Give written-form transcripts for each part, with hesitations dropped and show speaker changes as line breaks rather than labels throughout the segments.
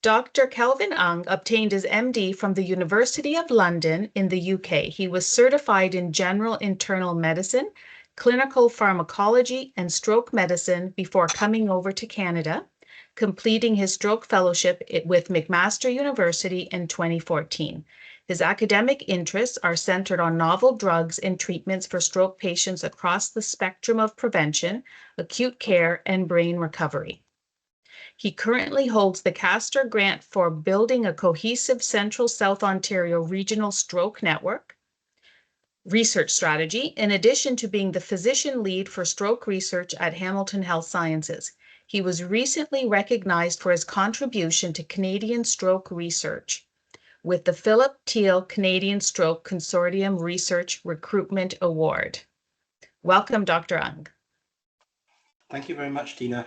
Dr. Kelvin Ung obtained his MD from the University of London in the UK. He was certified in general internal medicine, clinical pharmacology, and stroke medicine before coming over to Canada, completing his stroke fellowship with McMaster University in 2014. His academic interests are centered on novel drugs and treatments for stroke patients across the spectrum of prevention, acute care, and brain recovery. He currently holds the Castor Grant for building a cohesive Central South Ontario regional stroke network research strategy, in addition to being the physician lead for stroke research at Hamilton Health Sciences. He was recently recognized for his contribution to Canadian stroke research with the Philip Teal Canadian Stroke Consortium Research Recruitment Award. Welcome, Dr. Ung.
Thank you very much, Tina.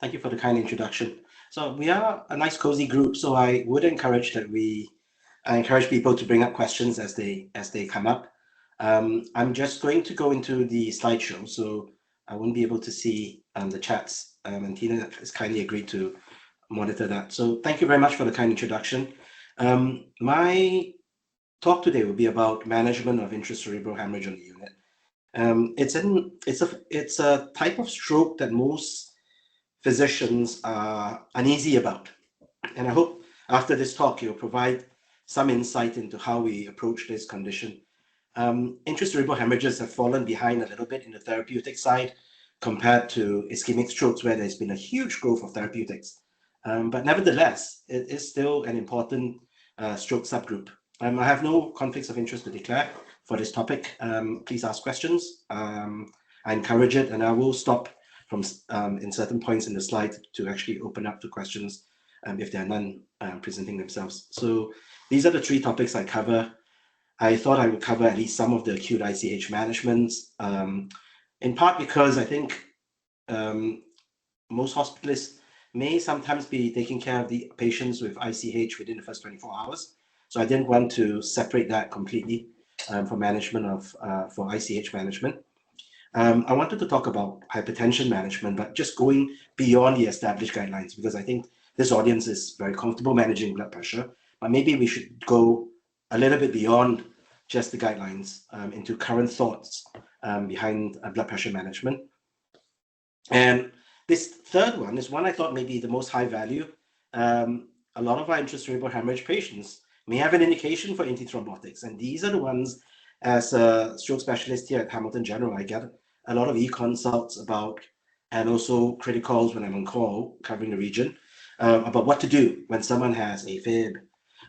Thank you for the kind introduction. So we are a nice cozy group, so I would encourage that I encourage people to bring up questions as they come up. I'm just going to go into the slideshow, so I won't be able to see the chats, and Tina has kindly agreed to monitor that. So thank you very much for the kind introduction. My talk today will be about management of intracerebral hemorrhage on the unit. It's a type of stroke that most physicians are uneasy about. And I hope after this talk, you'll provide some insight into how we approach this condition. Intracerebral hemorrhages have fallen behind a little bit in the therapeutic side compared to ischemic strokes, where there's been a huge growth of therapeutics. But nevertheless, it is still an important stroke subgroup. I have no conflicts of interest to declare for this topic. Please ask questions. I encourage it, and I will stop from in certain points in the slide to actually open up to questions if there are none presenting themselves. So these are the three topics I cover. I thought I would cover at least some of the acute ICH managements, in part because I think most hospitalists may sometimes be taking care of the patients with ICH within the first 24 hours. So I didn't want to separate that completely for management of for ICH management. I wanted to talk about hypertension management, but just going beyond the established guidelines, because I think this audience is very comfortable managing blood pressure, but maybe we should go a little bit beyond just the guidelines into current thoughts behind blood pressure management. And this third one is one I thought may be the most high value. A lot of our intracerebral hemorrhage patients may have an indication for antithrombotics, and these are the ones, as a stroke specialist here at Hamilton General, I get a lot of e-consults about, and also criticals when I'm on call covering the region, about what to do when someone has AFib,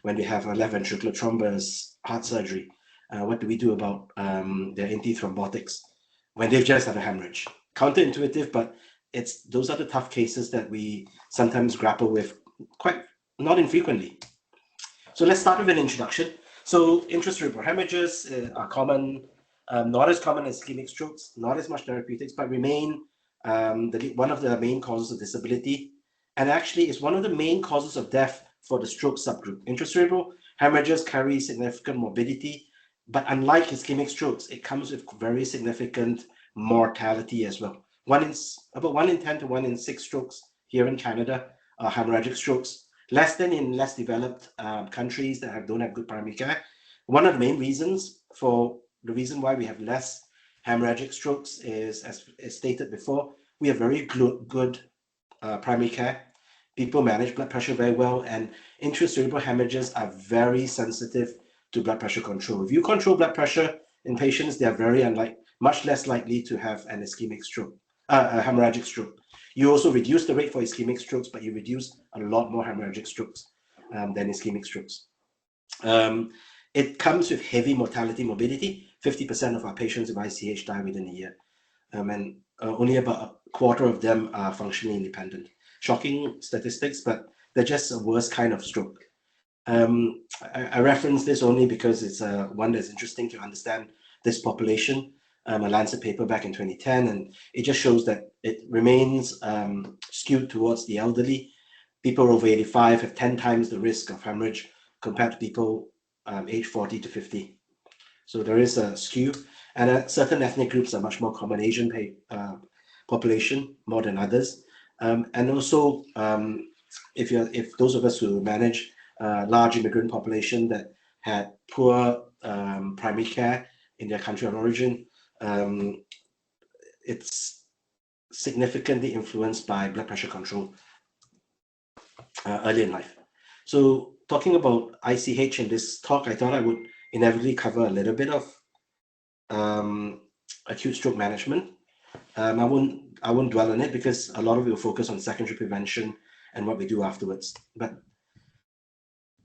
when they have a left ventricular thrombus, heart surgery. What do we do about their antithrombotics when they've just had a hemorrhage? Counterintuitive, but those are the tough cases that we sometimes grapple with quite not infrequently. So let's start with an introduction. So intracerebral hemorrhages are common, not as common as ischemic strokes, not as much therapeutics, but remain one of the main causes of disability, and actually is one of the main causes of death for the stroke subgroup. Intracerebral hemorrhages carry significant morbidity, but unlike ischemic strokes, it comes with very significant mortality as well. About 1 in 10 to 1 in 6 strokes here in Canada are hemorrhagic strokes, less than in less developed countries that don't have good primary care. One of the main reasons for the reason why we have less hemorrhagic strokes is, as stated before, we have very good primary care. People manage blood pressure very well, and intracerebral hemorrhages are very sensitive to blood pressure control. If you control blood pressure in patients, they are much less likely to have an ischemic stroke, a hemorrhagic stroke. You also reduce the rate for ischemic strokes, but you reduce a lot more hemorrhagic strokes than ischemic strokes. It comes with heavy mortality, morbidity. 50% of our patients with ICH die within a year, and only about a quarter of them are functionally independent. Shocking statistics, but they're just a worse kind of stroke. I reference this only because it's one that's interesting to understand this population. A Lancet paper back in 2010, and it just shows that it remains skewed towards the elderly. People over 85 have 10 times the risk of hemorrhage compared to people age 40 to 50. So there is a skew, and certain ethnic groups are much more common. Asian population more than others, and also if those of us who manage large immigrant population that had poor primary care in their country of origin, it's significantly influenced by blood pressure control early in life. So talking about ICH in this talk, I thought I would inevitably cover a little bit of acute stroke management. I won't dwell on it because a lot of it will focus on secondary prevention and what we do afterwards. But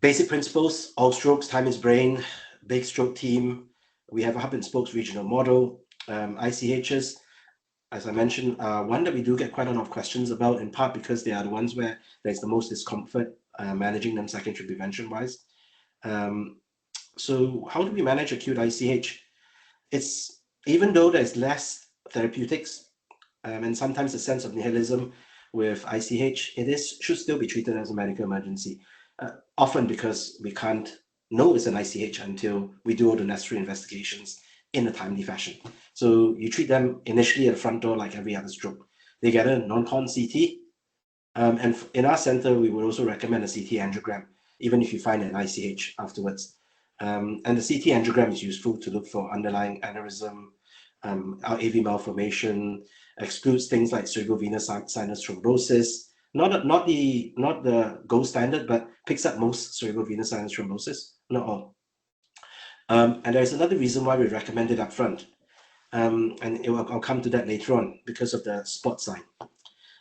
basic principles: all strokes, time is brain, big stroke team. We have a hub and spokes regional model. ICHs, as I mentioned, one that we do get quite a lot of questions about, in part because they are the ones where there's the most discomfort managing them secondary prevention wise. So how do we manage acute ICH? It's, even though there's less therapeutics and sometimes a sense of nihilism with ICH, should still be treated as a medical emergency, often because we can't know it's an ICH until we do all the necessary investigations in a timely fashion. So you treat them initially at the front door like every other stroke. They get a non-con CT, and in our center, we would also recommend a CT angiogram, even if you find an ICH afterwards. And the CT angiogram is useful to look for underlying aneurysm, AV malformation, excludes things like cerebrovenous sinus thrombosis, not the gold standard, but picks up most cerebrovenous sinus thrombosis, not all. And there's another reason why we recommend it up front. And I'll come to that later on because of the spot sign.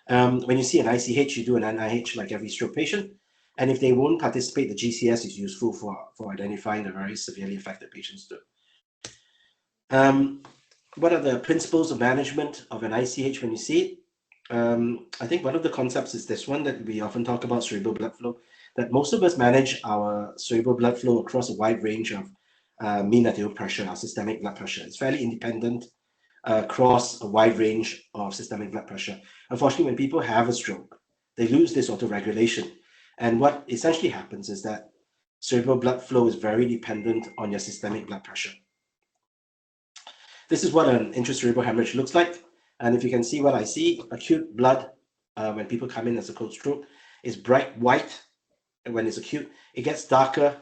When you see an ICH, you do an NIH like every stroke patient. And if they won't participate, the GCS is useful for identifying the very severely affected patients too. What are the principles of management of an ICH when you see it? I think one of the concepts is this one that we often talk about, cerebral blood flow, that most of us manage our cerebral blood flow across a wide range of mean arterial pressure, our systemic blood pressure. It's fairly independent across a wide range of systemic blood pressure. Unfortunately, when people have a stroke, they lose this autoregulation. And what essentially happens is that cerebral blood flow is very dependent on your systemic blood pressure. This is what an intracerebral hemorrhage looks like. And if you can see what I see, acute blood, when people come in as a cold stroke, is bright white when it's acute. It gets darker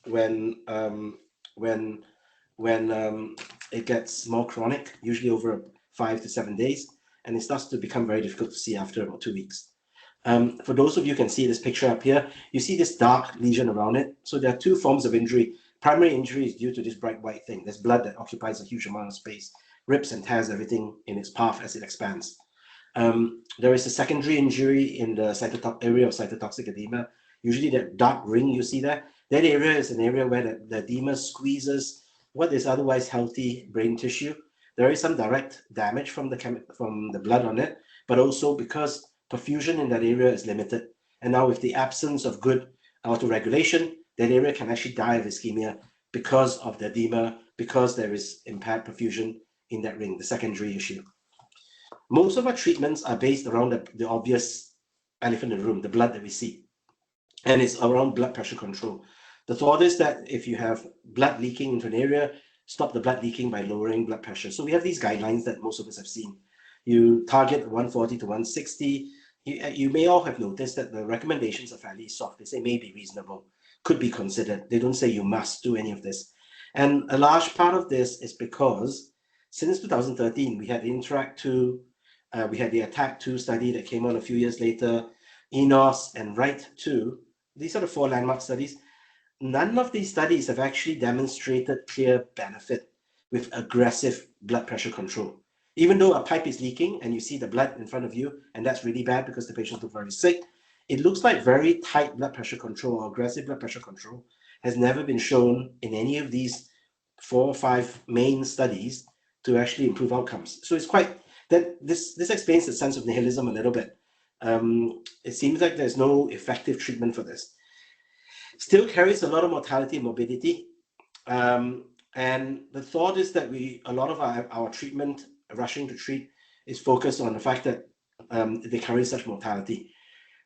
when it gets more chronic, usually over 5 to 7 days, and it starts to become very difficult to see after about 2 weeks. For those of you who can see this picture up here, you see this dark lesion around it. So there are two forms of injury. Primary injury is due to this bright white thing. There's blood that occupies a huge amount of space, rips and tears everything in its path as it expands. There is a secondary injury in the area of cytotoxic edema. Usually that dark ring you see there, that area is an area where the edema squeezes what is otherwise healthy brain tissue. There is some direct damage from the blood on it, but also because perfusion in that area is limited. And now with the absence of good autoregulation, that area can actually die of ischemia because of the edema, because there is impaired perfusion in that ring, the secondary issue. Most of our treatments are based around the obvious elephant in the room, the blood that we see. And it's around blood pressure control. The thought is that if you have blood leaking into an area, stop the blood leaking by lowering blood pressure. So we have these guidelines that most of us have seen. You target 140 to 160. You may all have noticed that the recommendations are fairly soft. They say may be reasonable, could be considered. They don't say you must do any of this. And a large part of this is because since 2013, we had Interact 2, we had the Attack 2 study that came on a few years later, ENOS and Right 2. These are the 4 landmark studies. None of these studies have actually demonstrated clear benefit with aggressive blood pressure control. Even though a pipe is leaking and you see the blood in front of you, and that's really bad because the patient looked very sick, it looks like very tight blood pressure control or aggressive blood pressure control has never been shown in any of these 4 or 5 main studies to actually improve outcomes. So it's quite that this explains the sense of nihilism a little bit. It seems like there's no effective treatment for this. Still carries a lot of mortality and morbidity. And the thought is that a lot of our treatment, rushing to treat, is focused on the fact that they carry such mortality.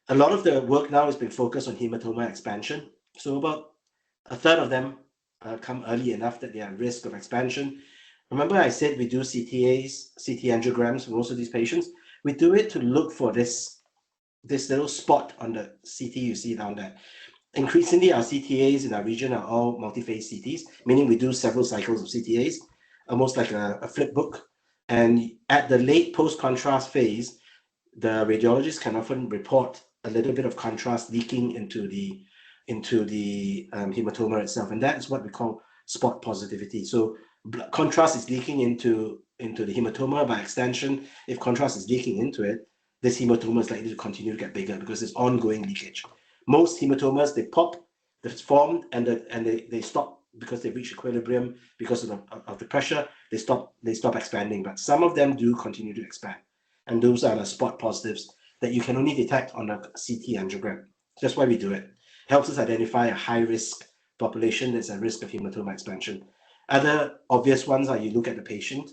A lot of the work now has been focused on hematoma expansion. So about a third of them come early enough that they are at risk of expansion. Remember I said we do CTAs, CT angiograms for most of these patients. We do it to look for this this little spot on the CT you see down there. Increasingly, our CTAs in our region are all multi-phase CTs, meaning we do several cycles of CTAs, almost like a flip book. And at the late post-contrast phase, the radiologist can often report a little bit of contrast leaking into the hematoma itself, and that is what we call spot positivity. So contrast is leaking into the hematoma. By extension, if contrast is leaking into it, this hematoma is likely to continue to get bigger because there's ongoing leakage. Most hematomas, they pop, they're formed, and they stop because they reach equilibrium because of the pressure. They stop expanding, but some of them do continue to expand, and those are the spot positives that you can only detect on a CT angiogram. That's why we do it. Helps us identify a high risk population that's at risk of hematoma expansion. Other obvious ones are you look at the patient,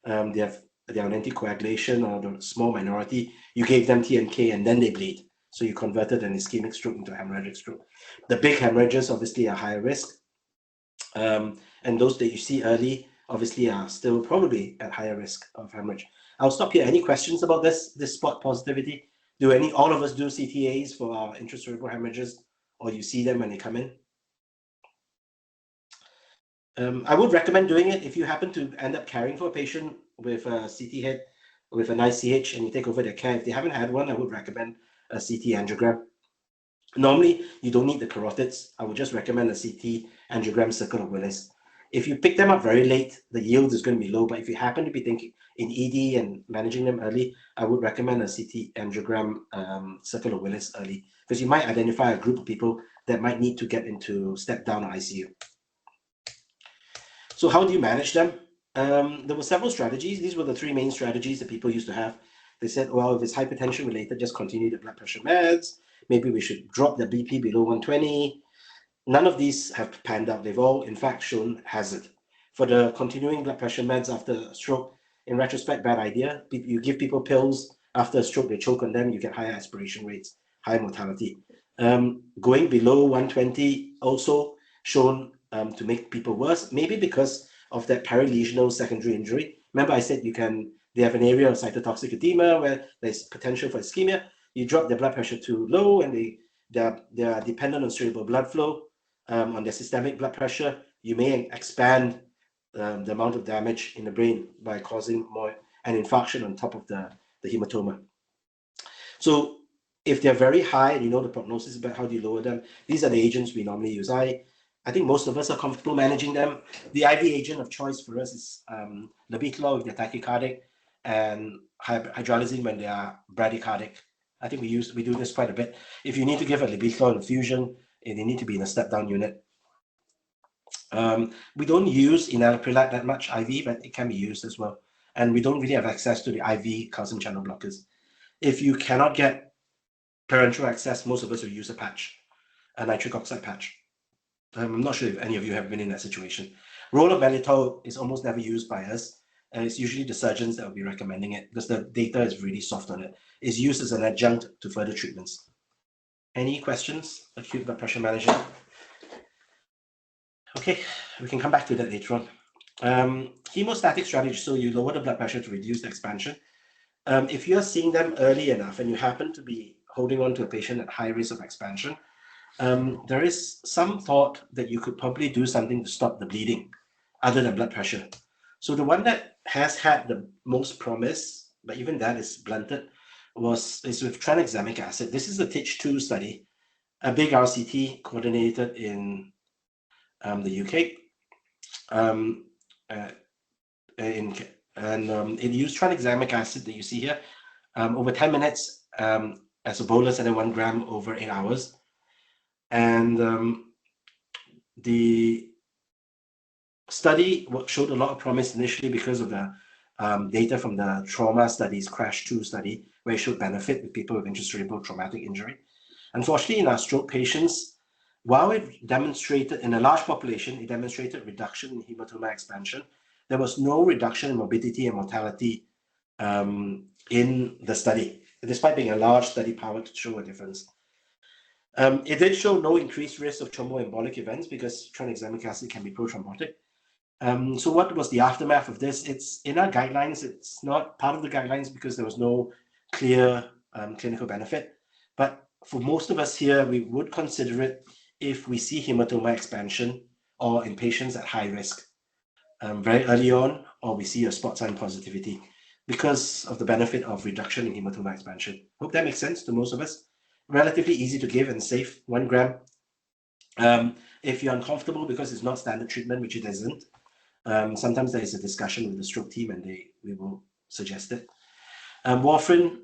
they're on anticoagulation, or the small minority, you gave them TNK and then they bleed. So you converted an ischemic stroke into a hemorrhagic stroke. The big hemorrhages obviously are higher risk. And those that you see early obviously are still probably at higher risk of hemorrhage. I'll stop here. Any questions about this spot positivity? Do all of us do CTAs for our intracerebral hemorrhages, or you see them when they come in? I would recommend doing it if you happen to end up caring for a patient with a CT head, with an ICH, and you take over their care. If they haven't had one, I would recommend a CT angiogram. Normally, you don't need the carotids. I would just recommend a CT angiogram circle of Willis. If you pick them up very late, the yield is going to be low, but if you happen to be thinking in ED and managing them early, I would recommend a CT angiogram circle of Willis early, because you might identify a group of people that might need to get into step-down ICU. So how do you manage them? There were several strategies. These were the three main strategies that people used to have. They said, well, if it's hypertension related, just continue the blood pressure meds. Maybe we should drop the BP below 120. None of these have panned out. They've all, in fact, shown hazard. For the continuing blood pressure meds after a stroke, in retrospect, bad idea. You give people pills after a stroke, they choke on them, you get higher aspiration rates, higher mortality. Going below 120 also shown to make people worse, maybe because of that perilesional secondary injury. Remember I said they have an area of cytotoxic edema where there's potential for ischemia. You drop their blood pressure too low and they are dependent on cerebral blood flow, on their systemic blood pressure. You may expand the amount of damage in the brain by causing an infarction on top of the hematoma. So if they're very high and you know the prognosis about how do you lower them, these are the agents we normally use. I think most of us are comfortable managing them. The IV agent of choice for us is labetalol if they're tachycardic, and hydralazine when they are bradycardic. I think we do this quite a bit. If you need to give a labetalol infusion, they need to be in a step-down unit. We don't use enalaprilat that much IV, but it can be used as well. And we don't really have access to the IV calcium channel blockers. If you cannot get parenteral access, most of us will use a patch, a nitric oxide patch. I'm not sure if any of you have been in that situation. Roll of mannitol is almost never used by us, and it's usually the surgeons that will be recommending it because the data is really soft on it. It's used as an adjunct to further treatments. Any questions? Acute blood pressure management. Okay, we can come back to that later on. Hemostatic strategy, so you lower the blood pressure to reduce the expansion. If you're seeing them early enough and you happen to be holding on to a patient at high risk of expansion, there is some thought that you could probably do something to stop the bleeding other than blood pressure. So the one that has had the most promise, but even that is blunted, is with tranexamic acid. This is the TITCH2 study, a big RCT coordinated in the UK. It used tranexamic acid that you see here over 10 minutes as a bolus and then 1 gram over 8 hours. And the study showed a lot of promise initially because of the data from the trauma studies, CRASH 2 study, where it showed benefit with people with intracerebral traumatic injury. Unfortunately, in our stroke patients, while it demonstrated in a large population, it demonstrated reduction in hematoma expansion, there was no reduction in morbidity and mortality in the study, despite being a large study powered to show a difference. It did show no increased risk of thromboembolic events because tranexamic acid can be prothrombotic. So what was the aftermath of this? It's in our guidelines. It's not part of the guidelines because there was no clear clinical benefit. But for most of us here, we would consider it if we see hematoma expansion or in patients at high risk very early on, or we see a spot sign positivity because of the benefit of reduction in hematoma expansion. Hope that makes sense to most of us. Relatively easy to give and safe, 1 gram. If you're uncomfortable because it's not standard treatment, which it isn't, sometimes there is a discussion with the stroke team and we will suggest it. Warfarin,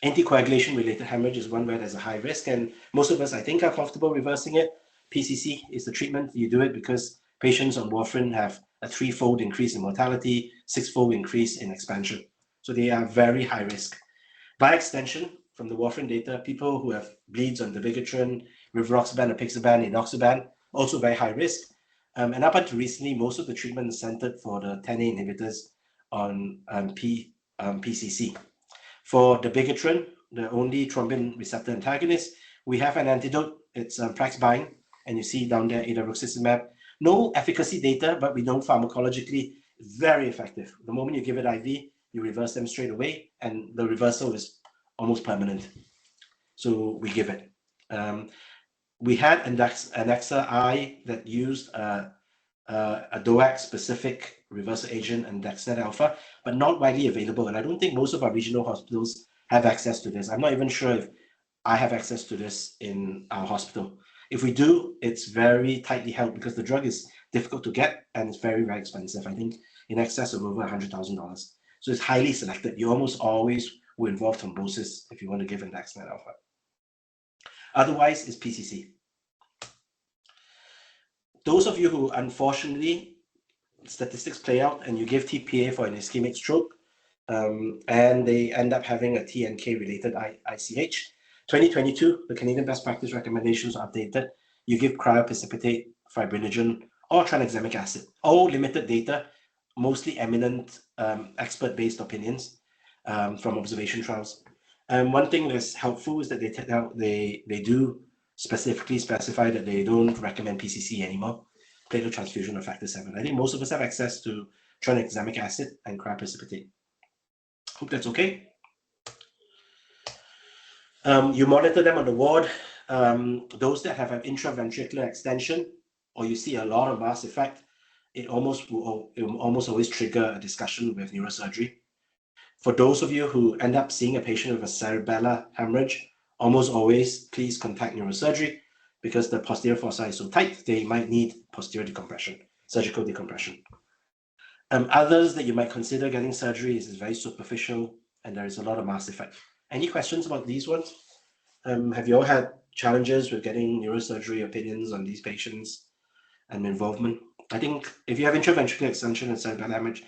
anticoagulation related hemorrhage is one where there's a high risk, and most of us, I think, are comfortable reversing it. PCC is the treatment. You do it because patients on warfarin have a 3-fold increase in mortality, 6-fold increase in expansion. So they are very high risk. By extension, from the warfarin data, people who have bleeds on dabigatran, rivaroxaban, apixaban, enoxaban, also very high risk. And up until recently, most of the treatment is centered for the 10A inhibitors on PCC. For dabigatran, the only thrombin receptor antagonist, we have an antidote. It's Praxbind, and you see down there idaruximab. No efficacy data, but we know pharmacologically very effective. The moment you give it IV, you reverse them straight away, and the reversal is almost permanent. So we give it. We had Anaxa I that used a DOAC-specific reversal agent and Dexnet alpha, but not widely available. And I don't think most of our regional hospitals have access to this. I'm not even sure if I have access to this in our hospital. If we do, it's very tightly held because the drug is difficult to get and it's very, very expensive. I think in excess of over $100,000. So it's highly selected. You almost always will involve thrombosis if you want to give an Dexnet alpha. Otherwise, it's PCC. Those of you who, unfortunately, statistics play out and you give TPA for an ischemic stroke, and they end up having a TNK related ICH. 2022, the Canadian best practice recommendations are updated. You give cryoprecipitate, fibrinogen, or tranexamic acid. All limited data, mostly eminent expert-based opinions from observation trials. And one thing that's helpful is that they do specifically specify that they don't recommend PCC anymore, platelet transfusion of factor 7. I think most of us have access to tranexamic acid and cryoprecipitate. Hope that's okay. You monitor them on the ward. Those that have an intraventricular extension, or you see a lot of mass effect, it will almost always trigger a discussion with neurosurgery. For those of you who end up seeing a patient with a cerebellar hemorrhage, almost always please contact neurosurgery because the posterior fossa is so tight, they might need posterior decompression, surgical decompression. Others that you might consider getting surgery is very superficial and there is a lot of mass effect. Any questions about these ones? Have you all had challenges with getting neurosurgery opinions on these patients and involvement? I think if you have intraventricular extension and cerebellar hemorrhage,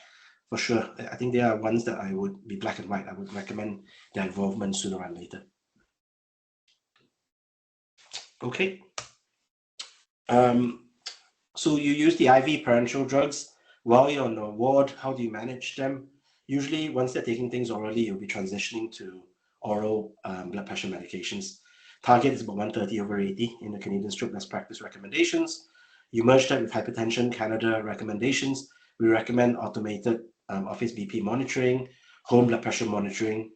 for sure, I think they are ones that I would be black and white. I would recommend their involvement sooner or later. Okay. So you use the IV parenteral drugs while you're on the ward. How do you manage them? Usually, once they're taking things orally, you'll be transitioning to oral blood pressure medications. Target is about 130/80 in the Canadian Stroke Best Practice recommendations. You merge that with Hypertension Canada recommendations. We recommend automated office BP monitoring, home blood pressure monitoring,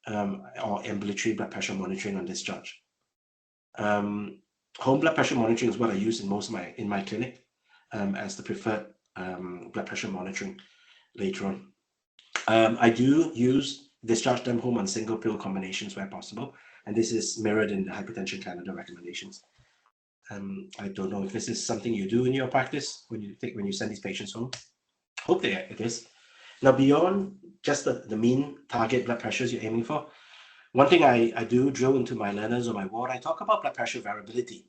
or ambulatory blood pressure monitoring on discharge. Home blood pressure monitoring is what I use in my clinic as the preferred blood pressure monitoring later on. I do use discharge them home on single pill combinations where possible, and this is mirrored in the Hypertension Canada recommendations. I don't know if this is something you do in your practice when you send these patients home. Hope it is. Now, beyond just the mean target blood pressures you're aiming for, one thing I do drill into my learners on my ward, I talk about blood pressure variability.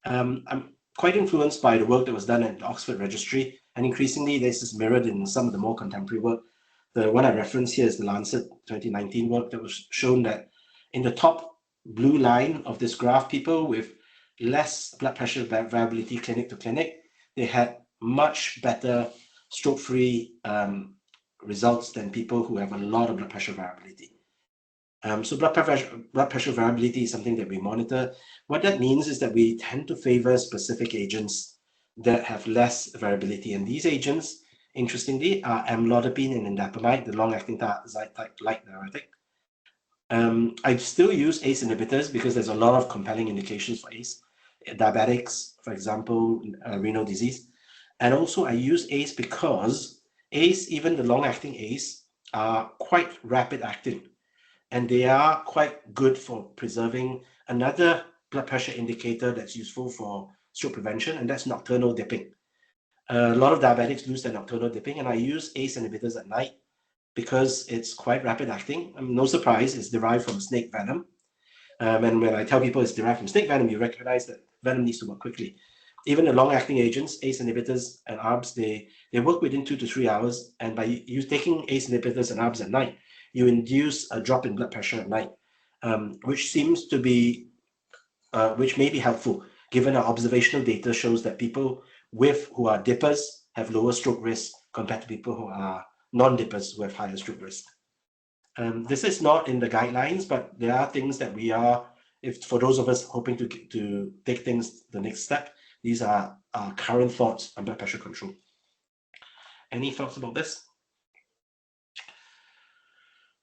I'm quite influenced by the work that was done at the Oxford Registry, and increasingly this is mirrored in some of the more contemporary work. The one I reference here is the Lancet 2019 work that was shown that in the top blue line of this graph, people with less blood pressure variability clinic to clinic, they had much better stroke-free results than people who have a lot of blood pressure variability. So blood pressure variability is something that we monitor. What that means is that we tend to favor specific agents that have less variability. And these agents, interestingly, are amlodipine and indapamide, the long-acting thiazide-type light diuretic. I still use ACE inhibitors because there's a lot of compelling indications for ACE. Diabetics, for example, renal disease. And also I use ACE because ACE, even the long-acting ACE, are quite rapid acting. And they are quite good for preserving another blood pressure indicator that's useful for stroke prevention, and that's nocturnal dipping. A lot of diabetics lose their nocturnal dipping, and I use ACE inhibitors at night because it's quite rapid acting. No surprise, it's derived from snake venom. And when I tell people it's derived from snake venom, you recognize that venom needs to work quickly. Even the long-acting agents, ACE inhibitors and ARBs, they work within 2 to 3 hours. And by you taking ACE inhibitors and ARBs at night, you induce a drop in blood pressure at night, which seems to be, which may be helpful, given our observational data shows that people who are dippers have lower stroke risk compared to people who are non-dippers who have higher stroke risk. This is not in the guidelines, but there are things that we are, if for those of us hoping to take things the next step, these are our current thoughts on blood pressure control. Any thoughts about this?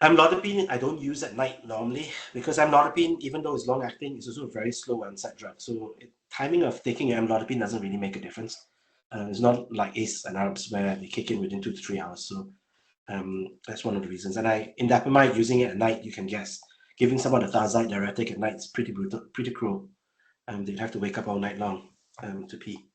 Amlodipine, I don't use at night normally because amlodipine, even though it's long acting, is also a very slow onset drug. So timing of taking amlodipine doesn't really make a difference. It's not like ACE and ARBs where they kick in within 2 to 3 hours. So that's one of the reasons. And indapamide, using it at night, you can guess. Giving someone a thiazide diuretic at night is pretty brutal, pretty cruel. They'd have to wake up all night long to pee.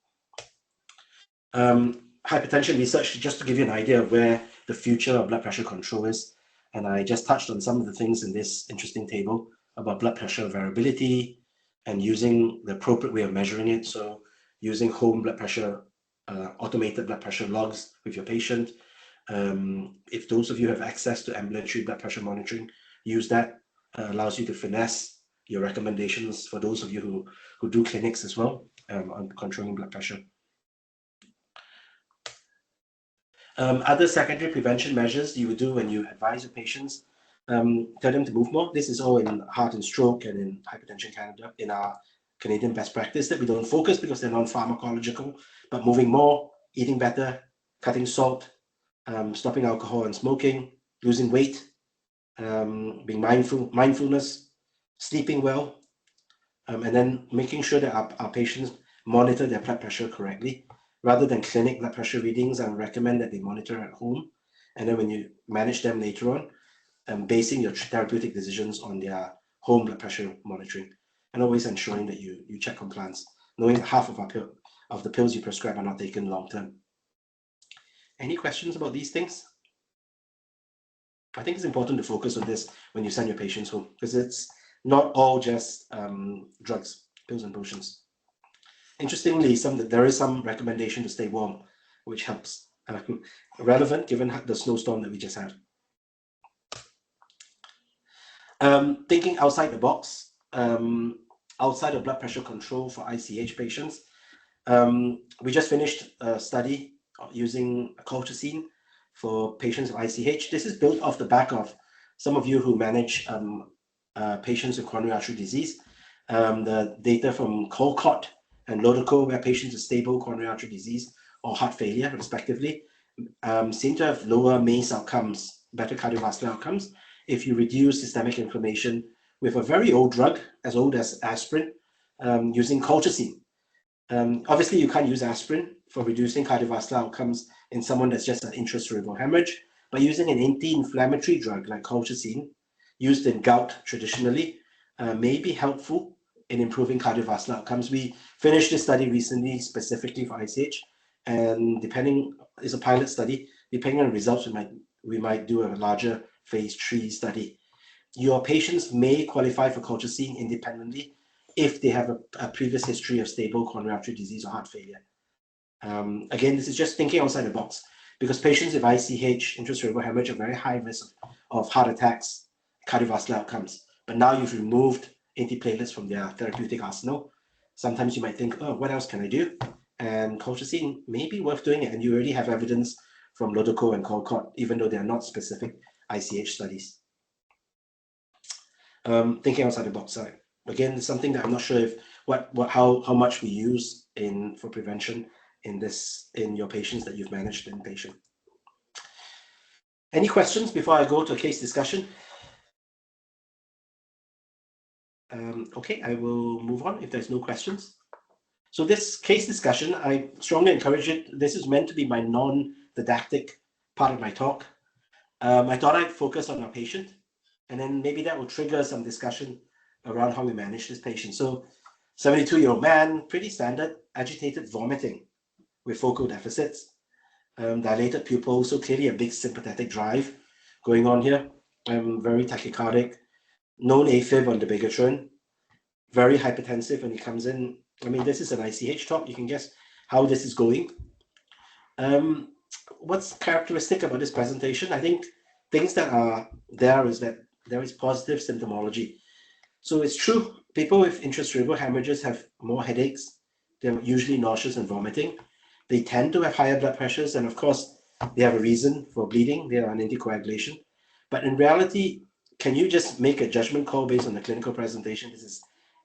Hypertension research, just to give you an idea of where the future of blood pressure control is. And I just touched on some of the things in this interesting table about blood pressure variability and using the appropriate way of measuring it. So using home blood pressure, automated blood pressure logs with your patient. If those of you have access to ambulatory blood pressure monitoring, use that. Allows you to finesse your recommendations for those of you who do clinics as well on controlling blood pressure. Other secondary prevention measures you would do when you advise your patients, tell them to move more. This is all in Heart and Stroke and in Hypertension Canada, in our Canadian best practice, that we don't focus because they're non-pharmacological, but moving more, eating better, cutting salt, stopping alcohol and smoking, losing weight, being mindfulness, sleeping well, and then making sure that our patients monitor their blood pressure correctly. Rather than clinic blood pressure readings, I recommend that they monitor at home. And then when you manage them later on, basing your therapeutic decisions on their home blood pressure monitoring, and always ensuring that you check compliance, knowing that half of the pills you prescribe are not taken long term. Any questions about these things? I think it's important to focus on this when you send your patients home, because it's not all just drugs, pills and potions. Interestingly, there is some recommendation to stay warm, which helps. Relevant given the snowstorm that we just had. Thinking outside the box, outside of blood pressure control for ICH patients, we just finished a study using colchicine for patients with ICH. This is built off the back of some of you who manage patients with coronary artery disease. The data from Colcott and Lodoco, where patients with stable coronary artery disease or heart failure, respectively, seem to have lower MACE outcomes, better cardiovascular outcomes, if you reduce systemic inflammation with a very old drug, as old as aspirin, using colchicine. Obviously, you can't use aspirin for reducing cardiovascular outcomes in someone that's just an intracerebral hemorrhage, but using an anti-inflammatory drug like colchicine, used in gout traditionally, may be helpful in improving cardiovascular outcomes. We finished this study recently specifically for ICH, and it's a pilot study. Depending on results, we might do a larger phase 3 study. Your patients may qualify for colchicine independently if they have a previous history of stable coronary artery disease or heart failure. Again, this is just thinking outside the box, because patients with ICH, intracerebral hemorrhage, are very high risk of heart attacks, cardiovascular outcomes. But now you've removed antiplatelets from their therapeutic arsenal. Sometimes you might think, oh, what else can I do? And colchicine may be worth doing it, and you already have evidence from Lodoco and Colcott, even though they are not specific ICH studies. Thinking outside the box. Again, it's something that I'm not sure if how much we use for prevention in your patients that you've managed inpatient. Any questions before I go to a case discussion? Okay, I will move on if there's no questions. So this case discussion, I strongly encourage it. This is meant to be my non-didactic part of my talk. I thought I'd focus on our patient, and then maybe that will trigger some discussion around how we manage this patient. So 72-year-old man, pretty standard, agitated vomiting with focal deficits, dilated pupils, so clearly a big sympathetic drive going on here. Very tachycardic, known AFib on the bigatron, very hypertensive when he comes in. I mean, this is an ICH talk. You can guess how this is going. What's characteristic about this presentation? I think things that are there is that there is positive symptomology. So it's true, people with intracerebral hemorrhages have more headaches. They're usually nauseous and vomiting. They tend to have higher blood pressures, and of course, they have a reason for bleeding. They are on anticoagulation. But in reality, can you just make a judgment call based on the clinical presentation? This is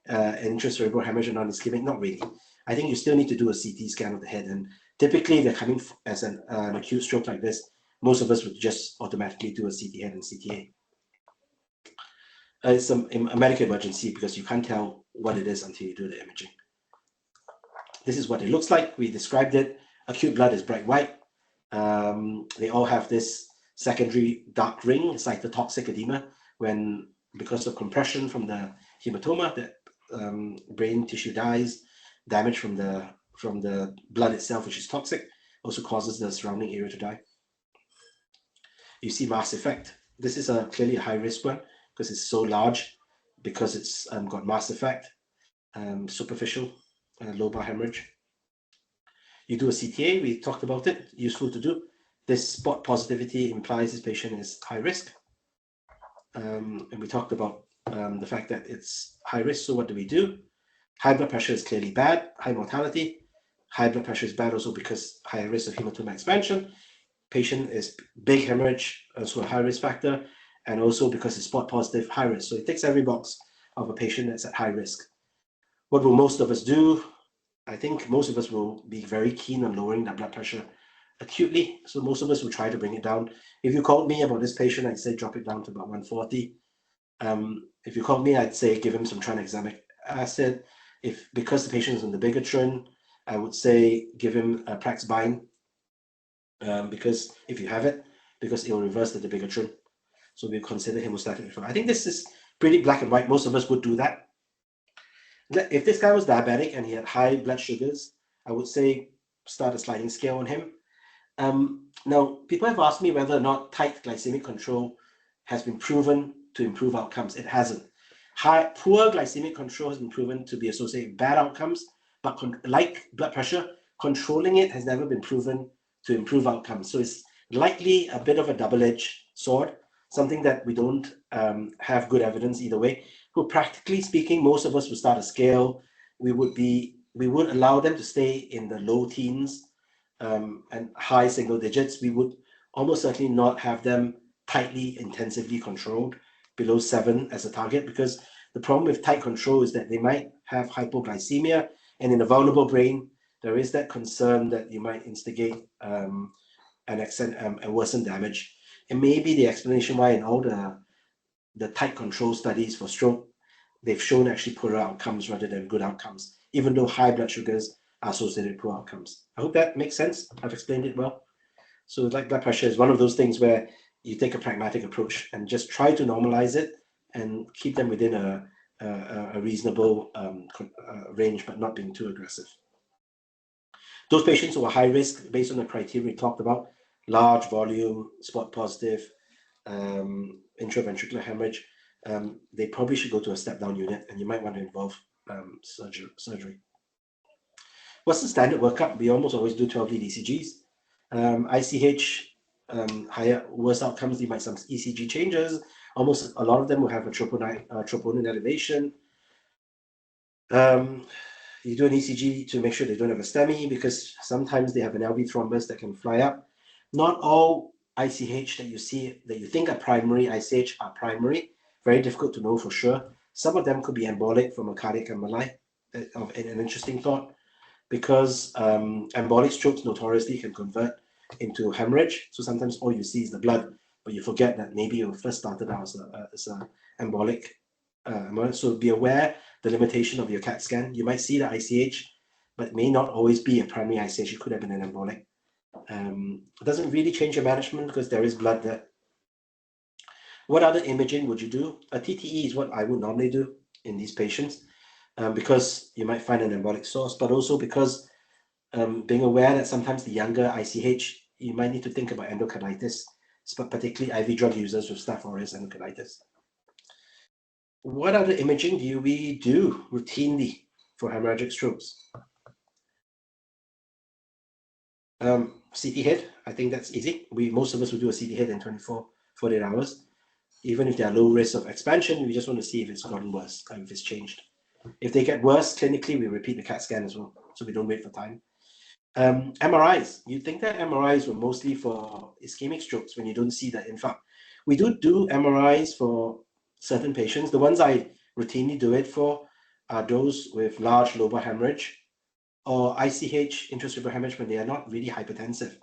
an intracerebral hemorrhage and non-ischemic? Not really. I think you still need to do a CT scan of the head. And typically, they're coming as an acute stroke like this. Most of us would just automatically do a CT head and CTA. It's a medical emergency because you can't tell what it is until you do the imaging. This is what it looks like. We described it. Acute blood is bright white. They all have this secondary dark ring, cytotoxic edema, when because of compression from the hematoma, that brain tissue dies, damage from the blood itself, which is toxic, also causes the surrounding area to die. You see mass effect. This is clearly a high risk one because it's so large, because it's got mass effect, superficial lobar hemorrhage. You do a CTA, we talked about it, useful to do. This spot positivity implies this patient is high risk. And we talked about the fact that it's high risk, so what do we do? High blood pressure is clearly bad, high mortality. High blood pressure is bad also because higher risk of hematoma expansion. Patient is big hemorrhage, also a high risk factor, and also because it's spot positive, high risk. So it ticks every box of a patient that's at high risk. What will most of us do? I think most of us will be very keen on lowering that blood pressure acutely. So most of us will try to bring it down. If you called me about this patient, I'd say drop it down to about 140. If you called me, I'd say give him some tranexamic acid. Because the patient is on the bigatron, I would say give him a Praxbind, because if you have it, because it will reverse the bigatron. So we consider hemostatic referral. I think this is pretty black and white. Most of us would do that. If this guy was diabetic and he had high blood sugars, I would say start a sliding scale on him. Now, people have asked me whether or not tight glycemic control has been proven to improve outcomes. It hasn't. Poor glycemic control has been proven to be associated with bad outcomes, but like blood pressure, controlling it has never been proven to improve outcomes. So it's likely a bit of a double-edged sword, something that we don't have good evidence either way. But practically speaking, most of us would start a scale. We would allow them to stay in the low teens and high single digits. We would almost certainly not have them tightly, intensively controlled below 7 as a target, because the problem with tight control is that they might have hypoglycemia, and in a vulnerable brain, there is that concern that you might instigate and worsen damage. And maybe the explanation why in all the tight control studies for stroke, they've shown actually poorer outcomes rather than good outcomes, even though high blood sugars are associated with poor outcomes. I hope that makes sense. I've explained it well. So like blood pressure is one of those things where you take a pragmatic approach and just try to normalize it and keep them within a reasonable range, but not being too aggressive. Those patients who are high risk, based on the criteria we talked about, large volume, spot positive, intraventricular hemorrhage, they probably should go to a step-down unit, and you might want to involve surgery. What's the standard workup? We almost always do 12-lead ECGs. ICH, higher, worse outcomes, you might some ECG changes. Almost a lot of them will have a troponin elevation. You do an ECG to make sure they don't have a STEMI, because sometimes they have an LV thrombus that can fly up. Not all ICH that you see, that you think are primary ICH are primary. Very difficult to know for sure. Some of them could be embolic from a cardiac emboli. An interesting thought, because embolic strokes notoriously can convert into hemorrhage. So sometimes all you see is the blood, but you forget that maybe you first started out as an embolic So be aware the limitation of your CAT scan. You might see the ICH, but it may not always be a primary ICH. It could have been an embolic. It doesn't really change your management because there is blood there. What other imaging would you do? A TTE is what I would normally do in these patients because you might find an embolic source, but also because being aware that sometimes the younger ICH, you might need to think about endocarditis, particularly IV drug users with Staph aureus endocarditis. What other imaging do we do routinely for hemorrhagic strokes? CT head, I think that's easy. Most of us will do a CT head in 48 hours. Even if they are low risk of expansion, we just want to see if it's gotten worse, if it's changed. If they get worse clinically, we repeat the CAT scan as well, so we don't wait for time. MRIs, you'd think that MRIs were mostly for ischemic strokes when you don't see the infarct. We do MRIs for certain patients. The ones I routinely do it for are those with large lobar hemorrhage or ICH, intracerebral hemorrhage, when they are not really hypertensive.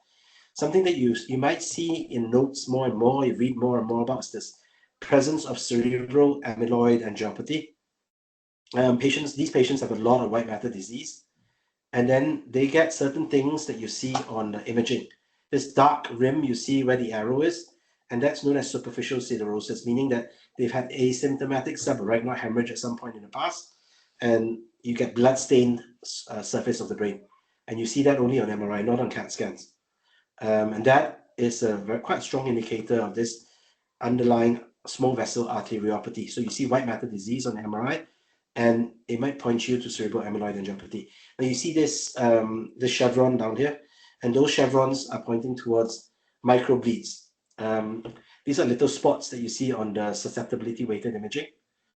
Something that you might see in notes more and more, you read more and more about is this presence of cerebral amyloid angiopathy. These patients have a lot of white matter disease, and then they get certain things that you see on the imaging. This dark rim you see where the arrow is, and that's known as superficial siderosis, meaning that they've had asymptomatic subarachnoid hemorrhage at some point in the past, and you get blood-stained surface of the brain. And you see that only on MRI, not on CAT scans. And that is a quite strong indicator of this underlying small vessel arteriopathy. So you see white matter disease on MRI, and it might point you to cerebral amyloid angiopathy. Now you see this chevron down here, and those chevrons are pointing towards microbleeds. These are little spots that you see on the susceptibility weighted imaging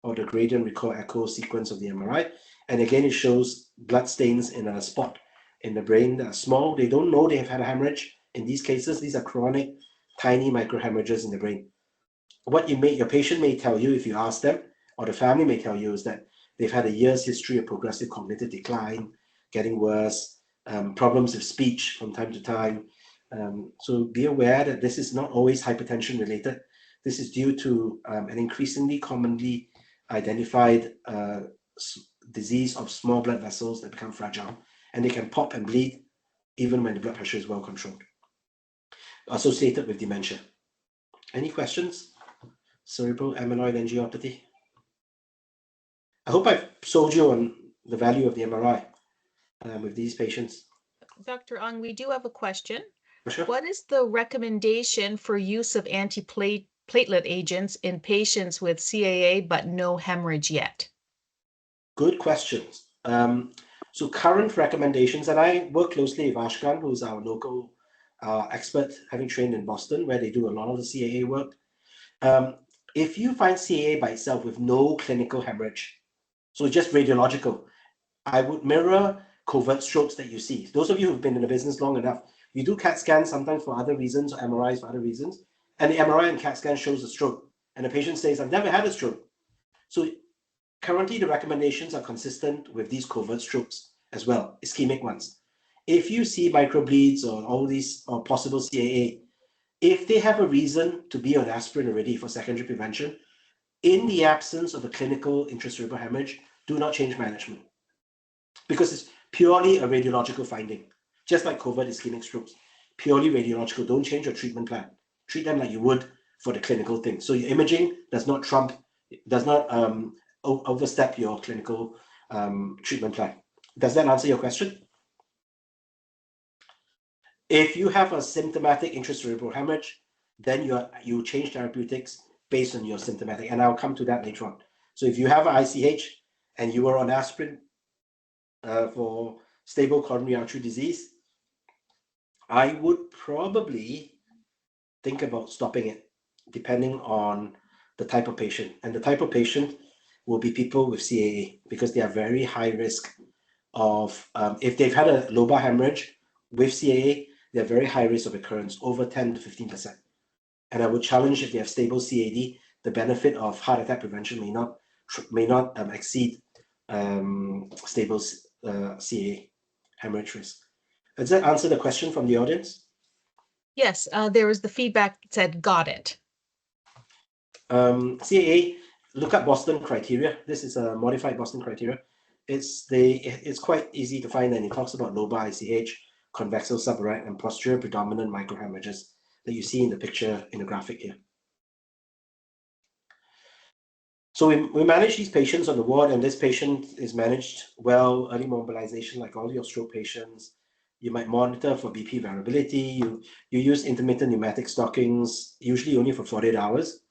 or the gradient recall echo sequence of the MRI. And again, it shows blood stains in a spot in the brain that are small. They don't know they have had a hemorrhage. In these cases, these are chronic, tiny microhemorrhages in the brain. What your patient may tell you if you ask them, or the family may tell you, is that they've had a year's history of progressive cognitive decline, getting worse, problems with speech from time to time. So be aware that this is not always hypertension related. This is due to an increasingly commonly identified disease of small blood vessels that become fragile, and they can pop and bleed even when the blood pressure is well controlled, associated with dementia. Any questions? Cerebral amyloid angiopathy. I hope I've sold you on the value of the MRI with these patients.
Dr. Ong, we do have a question.
Sure.
What is the recommendation for use of antiplatelet agents in patients with CAA but no hemorrhage yet?
Good questions. So current recommendations, and I work closely with Ashkan, who's our local expert, having trained in Boston, where they do a lot of the CAA work. If you find CAA by itself with no clinical hemorrhage, so just radiological, I would mirror covert strokes that you see. Those of you who've been in the business long enough, you do CAT scans sometimes for other reasons, or MRIs for other reasons, and the MRI and CAT scan shows a stroke, and the patient says, I've never had a stroke. So currently, the recommendations are consistent with these covert strokes as well, ischemic ones. If you see microbleeds or all these or possible CAA, if they have a reason to be on aspirin already for secondary prevention, in the absence of a clinical intracerebral hemorrhage, do not change management because it's purely a radiological finding, just like covert ischemic strokes, purely radiological. Don't change your treatment plan. Treat them like you would for the clinical thing. So your imaging does not overstep your clinical treatment plan. Does that answer your question? If you have a symptomatic intracerebral hemorrhage, then you change therapeutics based on your symptomatic, and I'll come to that later on. So if you have an ICH and you are on aspirin for stable coronary artery disease, I would probably think about stopping it, depending on the type of patient. And the type of patient will be people with CAA because they are very high risk of, if they've had a lobar hemorrhage with CAA, they're very high risk of recurrence, over 10 to 15%. And I would challenge if they have stable CAD, the benefit of heart attack prevention may not exceed stable CAA hemorrhage risk. Does that answer the question from the audience?
Yes, there was the feedback that said, got it.
CAA, look at Boston criteria. This is a modified Boston criteria. It's quite easy to find, and it talks about lobar ICH, convexal subarachnoid, and posterior predominant microhemorrhages that you see in the picture in the graphic here. So we manage these patients on the ward, and this patient is managed well, early mobilization like all your stroke patients. You might monitor for BP variability. You use intermittent pneumatic stockings, usually only for 48 hours.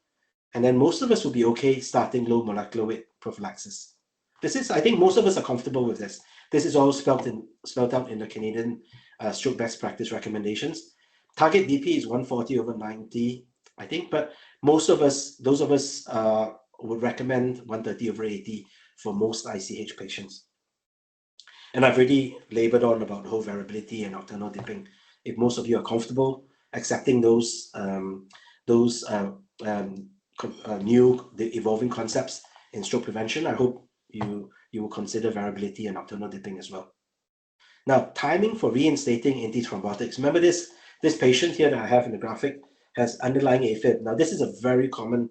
And then most of us will be okay starting low molecular weight prophylaxis. I think most of us are comfortable with this. This is all spelled out in the Canadian stroke best practice recommendations. Target BP is 140/90, I think, but most of us, those of us would recommend 130/80 for most ICH patients. And I've already labored on about the whole variability and nocturnal dipping. If most of you are comfortable accepting those new, evolving concepts in stroke prevention, I hope you will consider variability and nocturnal dipping as well. Now, timing for reinstating antithrombotics. Remember this patient here that I have in the graphic has underlying AFib. Now, this is a very common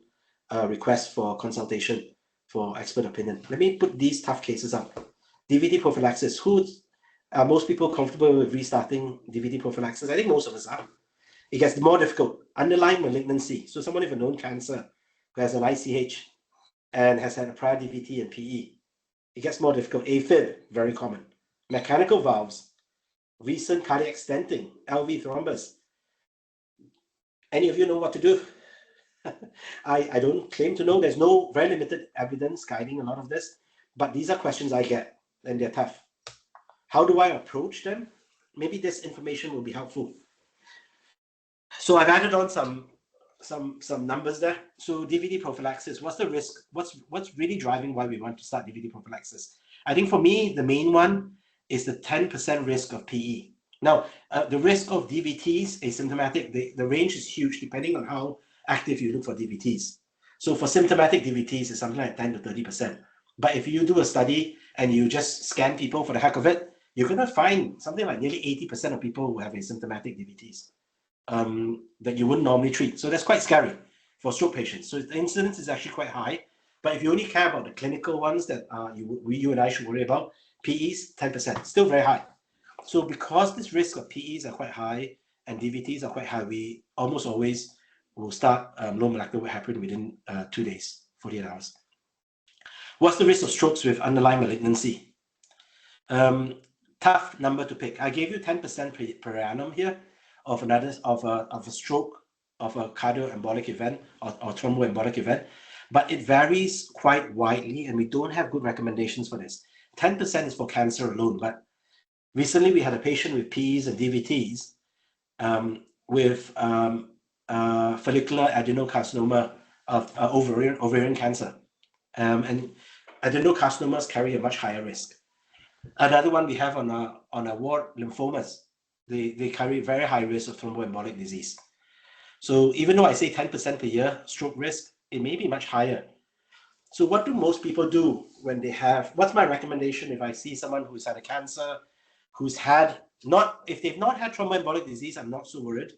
request for consultation for expert opinion. Let me put these tough cases up. DVT prophylaxis. Are most people comfortable with restarting DVT prophylaxis? I think most of us are. It gets more difficult. Underlying malignancy. So someone with a known cancer who has an ICH and has had a prior DVT and PE. It gets more difficult. AFib, very common. Mechanical valves, recent cardiac stenting, LV thrombus. Any of you know what to do? I don't claim to know. There's very limited evidence guiding a lot of this, but these are questions I get, and they're tough. How do I approach them? Maybe this information will be helpful. So I've added on some numbers there. So DVT prophylaxis, what's the risk? What's really driving why we want to start DVT prophylaxis? I think for me, the main one is the 10% risk of PE. Now, the risk of DVTs, asymptomatic, the range is huge depending on how active you look for DVTs. So for symptomatic DVTs, it's something like 10 to 30%. But if you do a study and you just scan people for the heck of it, you're going to find something like nearly 80% of people who have asymptomatic DVTs that you wouldn't normally treat. So that's quite scary for stroke patients. So the incidence is actually quite high. But if you only care about the clinical ones that you and I should worry about, PEs, 10%, still very high. So because this risk of PEs are quite high and DVTs are quite high, we almost always will start low molecular weight heparin within 2 days, 48 hours. What's the risk of strokes with underlying malignancy? Tough number to pick. I gave you 10% per annum here of a stroke, of a cardioembolic event or thromboembolic event, but it varies quite widely, and we don't have good recommendations for this. 10% is for cancer alone, but recently we had a patient with PEs and DVTs with follicular adenocarcinoma of ovarian cancer, and adenocarcinomas carry a much higher risk. Another one we have on a ward, lymphomas. They carry very high risk of thromboembolic disease. So even though I say 10% per year stroke risk, it may be much higher. So what do most people do when they have, what's my recommendation if I see someone who's had a cancer, if they've not had thromboembolic disease, I'm not so worried.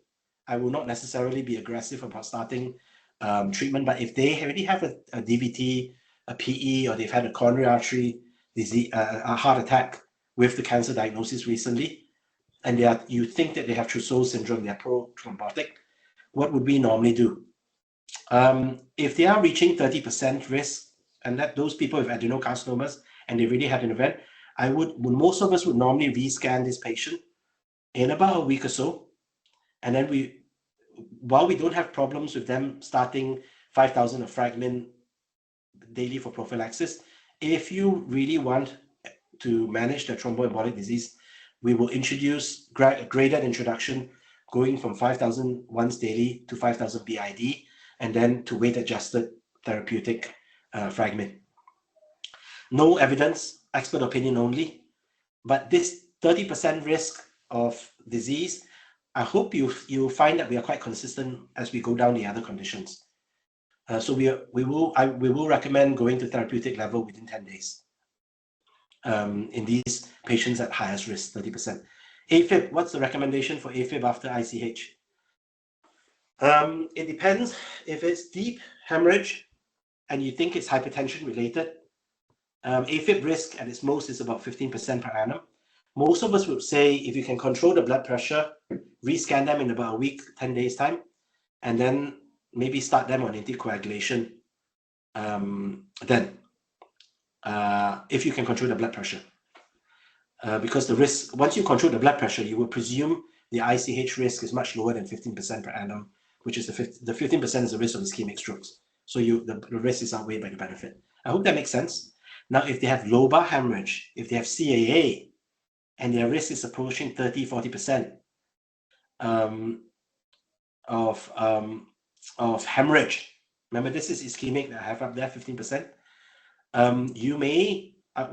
I will not necessarily be aggressive about starting treatment, but if they already have a DVT, a PE, or they've had a coronary artery disease, a heart attack with the cancer diagnosis recently, and you think that they have Trousseau syndrome, they're pro-thrombotic, what would we normally do? If they are reaching 30% risk, and that those people with adenocarcinomas, and they really had an event, most of us would normally rescan this patient in about a week or so, and then while we don't have problems with them starting 5,000 of fragment daily for prophylaxis, if you really want to manage the thromboembolic disease, we will introduce graded introduction going from 5,000 once daily to 5,000 BID, and then to weight adjusted therapeutic fragment. No evidence, expert opinion only, but this 30% risk of disease, I hope you'll find that we are quite consistent as we go down the other conditions. So we will recommend going to therapeutic level within 10 days in these patients at highest risk, 30%. AFib, what's the recommendation for AFib after ICH? It depends. If it's deep hemorrhage, and you think it's hypertension related, AFib risk at its most is about 15% per annum. Most of us would say if you can control the blood pressure, rescan them in about a week, 10 days time, and then maybe start them on anticoagulation then, if you can control the blood pressure. Because the risk, once you control the blood pressure, you will presume the ICH risk is much lower than 15% per annum, which is the 15% is the risk of ischemic strokes. So the risk is outweighed by the benefit. I hope that makes sense. Now, if they have lobar hemorrhage, if they have CAA, and their risk is approaching 30-40% of hemorrhage, remember this is ischemic that I have up there, 15%.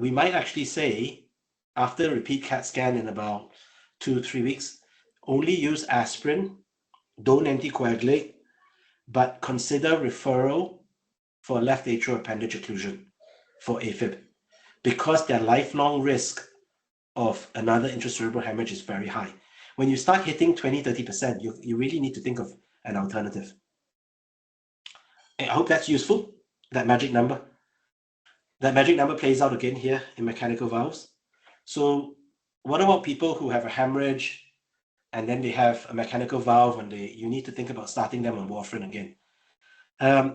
We might actually say, after repeat CAT scan in about 2-3 weeks, only use aspirin, don't anticoagulate, but consider referral for left atrial appendage occlusion for AFib, because their lifelong risk of another intracerebral hemorrhage is very high. When you start hitting 20-30%, you really need to think of an alternative. I hope that's useful, that magic number. That magic number plays out again here in mechanical valves. So what about people who have a hemorrhage and then they have a mechanical valve and you need to think about starting them on warfarin again?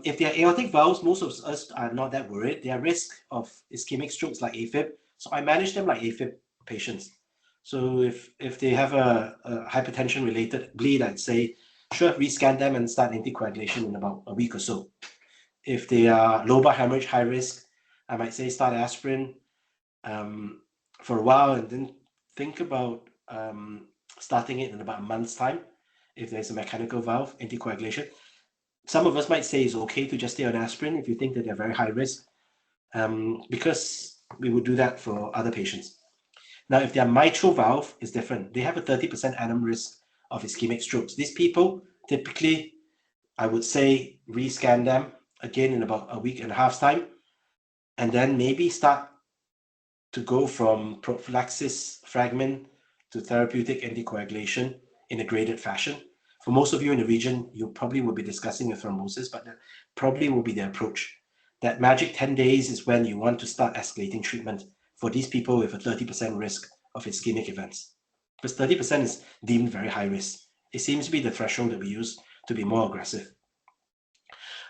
If they are aortic valves, most of us are not that worried. They are risk of ischemic strokes like AFib. So I manage them like AFib patients. So if they have a hypertension related bleed, I'd say, sure, rescan them and start anticoagulation in about a week or so. If they are lobar hemorrhage, high risk, I might say start aspirin for a while and then think about starting it in about a month's time if there's a mechanical valve, anticoagulation. Some of us might say it's okay to just stay on aspirin if you think that they're very high risk, because we would do that for other patients. Now, if their mitral valve is different, they have a 30% annum risk of ischemic strokes. These people, typically, I would say rescan them again in about a week and a half's time, and then maybe start to go from prophylaxis fragment to therapeutic anticoagulation in a graded fashion. For most of you in the region, you probably will be discussing a thrombosis, but that probably will be the approach. That magic 10 days is when you want to start escalating treatment for these people with a 30% risk of ischemic events. Because 30% is deemed very high risk. It seems to be the threshold that we use to be more aggressive.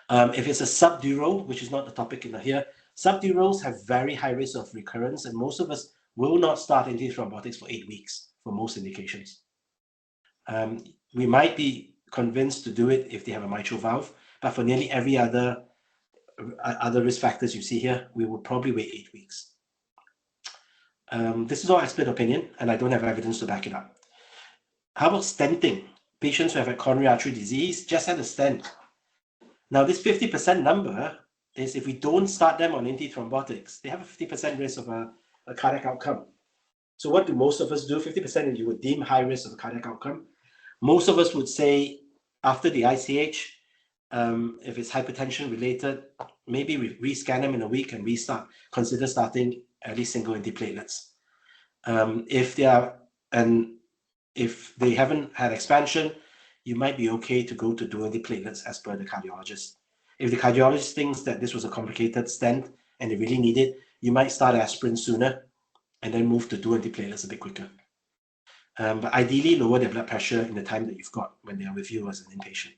If it's a subdural, which is not the topic in here, subdurals have very high risk of recurrence, and most of us will not start antithrombotics for 8 weeks for most indications. We might be convinced to do it if they have a mitral valve, but for nearly every other risk factors you see here, we would probably wait 8 weeks. This is all expert opinion, and I don't have evidence to back it up. How about stenting? Patients who have a coronary artery disease just had a stent. Now, this 50% number is if we don't start them on antithrombotics, they have a 50% risk of a cardiac outcome. So what do most of us do? 50% you would deem high risk of a cardiac outcome. Most of us would say after the ICH, if it's hypertension related, maybe we rescan them in a week and consider starting at least single antiplatelets. If they haven't had expansion, you might be okay to go to dual antiplatelets as per the cardiologist. If the cardiologist thinks that this was a complicated stent and they really need it, you might start aspirin sooner and then move to dual antiplatelets a bit quicker. But ideally, lower their blood pressure in the time that you've got when they're with you as an inpatient.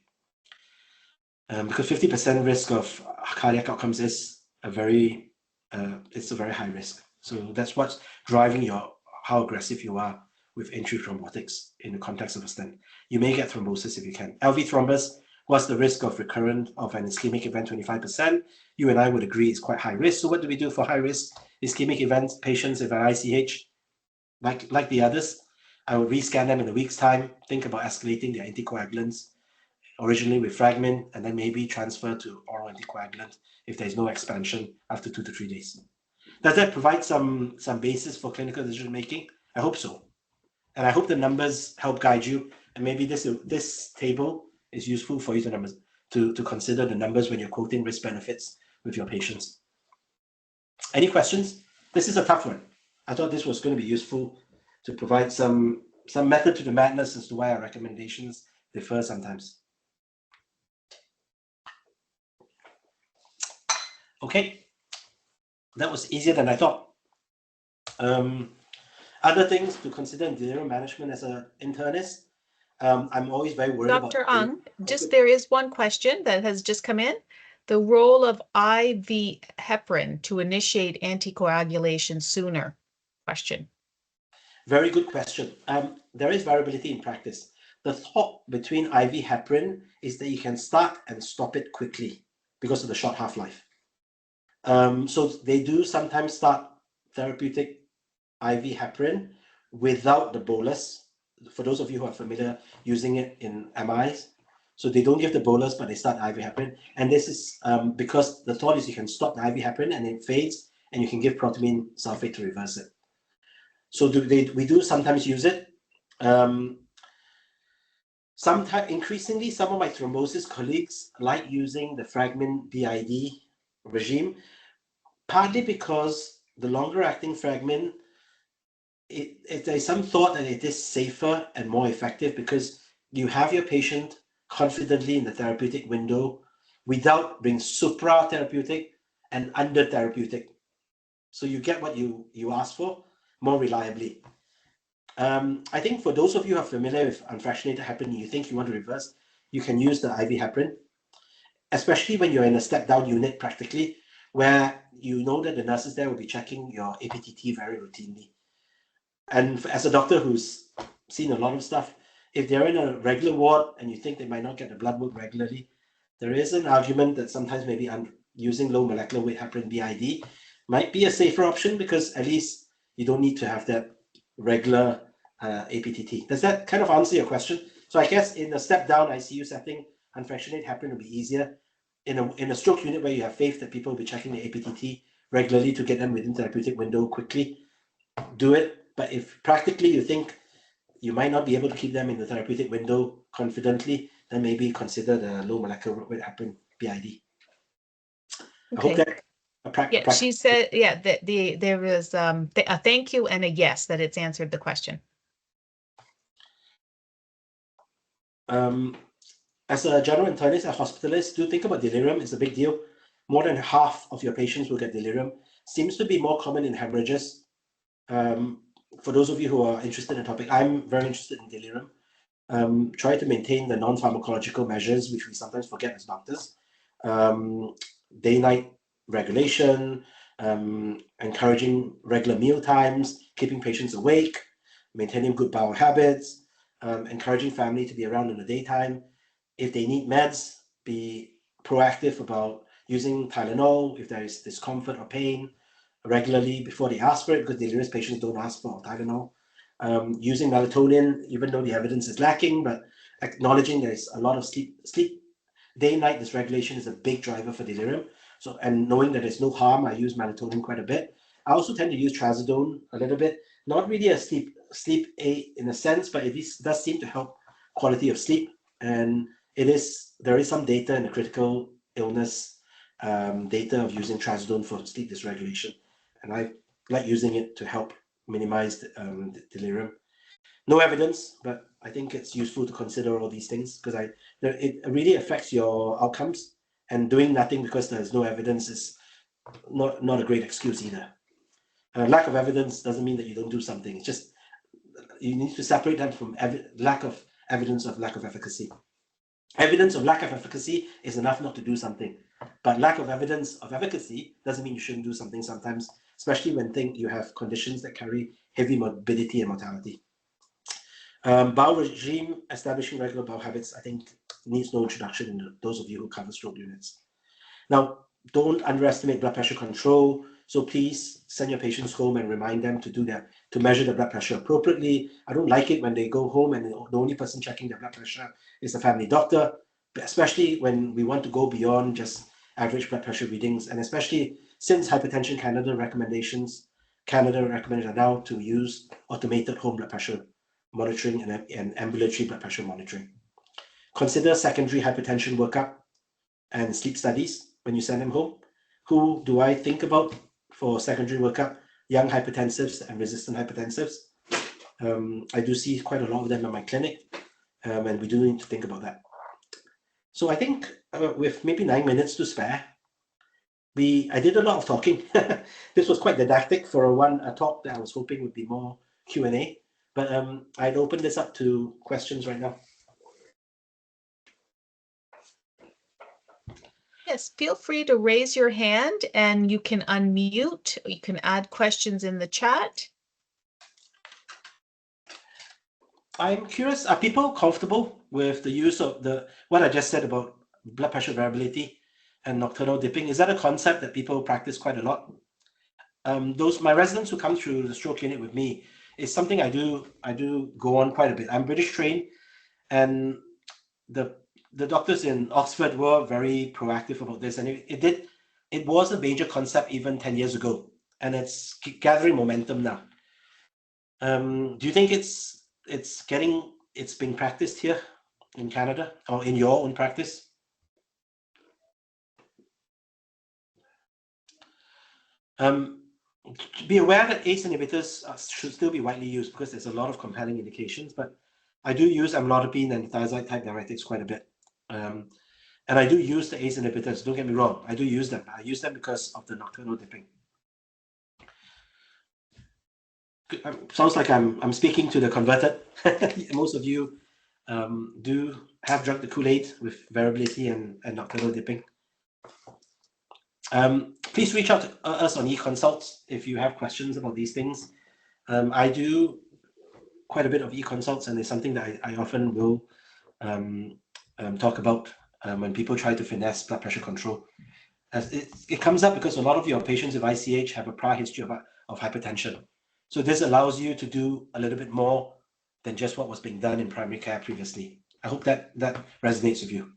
Because 50% risk of cardiac outcomes is it's a very high risk. So that's what's driving how aggressive you are with entry thrombotics in the context of a stent. You may get thrombosis if you can. LV thrombus, what's the risk of recurrent of an ischemic event? 25%. You and I would agree is quite high risk. So what do we do for high risk ischemic events patients with an ICH? Like the others, I would rescan them in a week's time, think about escalating their anticoagulants, originally with fragment, and then maybe transfer to oral anticoagulant if there's no expansion after 2 to 3 days. Does that provide some basis for clinical decision making? I hope so. And I hope the numbers help guide you. And maybe this table is useful for you to consider the numbers when you're quoting risk benefits with your patients. Any questions? This is a tough one. I thought this was going to be useful to provide some method to the madness as to why our recommendations differ sometimes. Okay, that was easier than I thought. Other things to consider in delirium management as an internist, I'm always very worried about.
Dr. Ung, there is one question that has just come in. The role of IV heparin to initiate anticoagulation sooner? Question.
Very good question. There is variability in practice. The thought between IV heparin is that you can start and stop it quickly because of the short half-life. So they do sometimes start therapeutic IV heparin without the bolus. For those of you who are familiar using it in MIs, so they don't give the bolus, but they start IV heparin. And this is because the thought is you can stop the IV heparin and it fades, and you can give protamine sulfate to reverse it. So we do sometimes use it. Sometimes, increasingly, some of my thrombosis colleagues like using the fragment BID regime, partly because the longer acting fragment, there's some thought that it is safer and more effective because you have your patient confidently in the therapeutic window without being supra therapeutic and under therapeutic. So you get what you ask for more reliably. I think for those of you who are familiar with unfractionated heparin, you think you want to reverse, you can use the IV heparin, especially when you're in a step-down unit practically, where you know that the nurses there will be checking your APTT very routinely. And as a doctor who's seen a lot of stuff, if they're in a regular ward and you think they might not get the blood work regularly, there is an argument that sometimes maybe using low molecular weight heparin BID might be a safer option because at least you don't need to have that regular APTT. Does that kind of answer your question? So I guess in a step down ICU setting, unfractionated heparin will be easier. In a stroke unit where you have faith that people will be checking the APTT regularly to get them within therapeutic window quickly, do it. But if practically you think you might not be able to keep them in the therapeutic window confidently, then maybe consider the low molecular weight heparin BID. I hope
Okay.
that
Yeah, she said, yeah, that there was a thank you and a yes that it's answered the question.
As a general internist, a hospitalist, do think about delirium. It's a big deal. More than half of your patients will get delirium. Seems to be more common in hemorrhages. For those of you who are interested in the topic, I'm very interested in delirium. Try to maintain the non-pharmacological measures, which we sometimes forget as doctors. Day-night regulation, encouraging regular meal times, keeping patients awake, maintaining good bowel habits, encouraging family to be around in the daytime. If they need meds, be proactive about using Tylenol if there is discomfort or pain regularly before they ask for it, because delirious patients don't ask for Tylenol. Using melatonin, even though the evidence is lacking, but acknowledging there's a lot of sleep day-night dysregulation is a big driver for delirium. So, and knowing that there's no harm, I use melatonin quite a bit. I also tend to use trazodone a little bit. Not really a sleep aid in a sense, but it does seem to help quality of sleep. And there is some data in the critical illness data of using trazodone for sleep dysregulation, and I like using it to help minimize delirium. No evidence, but I think it's useful to consider all these things because it really affects your outcomes, and doing nothing because there's no evidence is not a great excuse either. Lack of evidence doesn't mean that you don't do something. It's just you need to separate them from lack of evidence of lack of efficacy. Evidence of lack of efficacy is enough not to do something, but lack of evidence of efficacy doesn't mean you shouldn't do something sometimes, especially when you have conditions that carry heavy morbidity and mortality. Bowel regime, establishing regular bowel habits, I think needs no introduction in those of you who cover stroke units. Now, don't underestimate blood pressure control. So please send your patients home and remind them to measure their blood pressure appropriately. I don't like it when they go home and the only person checking their blood pressure is the family doctor, especially when we want to go beyond just average blood pressure readings, and especially since Hypertension Canada recommended now to use automated home blood pressure monitoring and ambulatory blood pressure monitoring. Consider secondary hypertension workup and sleep studies when you send them home. Who do I think about for secondary workup? Young hypertensives and resistant hypertensives. I do see quite a lot of them in my clinic, and we do need to think about that. So I think with maybe 9 minutes to spare, I did a lot of talking. This was quite didactic for a talk that I was hoping would be more Q&A. But I'd open this up to questions right now.
Yes, feel free to raise your hand and you can unmute. You can add questions in the chat.
I'm curious, are people comfortable with the use of what I just said about blood pressure variability and nocturnal dipping? Is that a concept that people practice quite a lot? My residents who come through the stroke unit with me is something I do go on quite a bit. I'm British trained, and the doctors in Oxford were very proactive about this, and it was a major concept even 10 years ago, and it's gathering momentum now. Do you think it's being practiced here in Canada or in your own practice? Be aware that ACE inhibitors should still be widely used because there's a lot of compelling indications, but I do use amlodipine and thiazide type diuretics quite a bit. And I do use the ACE inhibitors, don't get me wrong, I do use them. I use them because of the nocturnal dipping. Sounds like I'm speaking to the converted. Most of you do have drunk the Kool-Aid with variability and nocturnal dipping. Please reach out to us on e-consults if you have questions about these things. I do quite a bit of e-consults, and it's something that I often will talk about when people try to finesse blood pressure control. As it comes up because a lot of your patients with ICH have a prior history of hypertension. So this allows you to do a little bit more than just what was being done in primary care previously. I hope that resonates with you.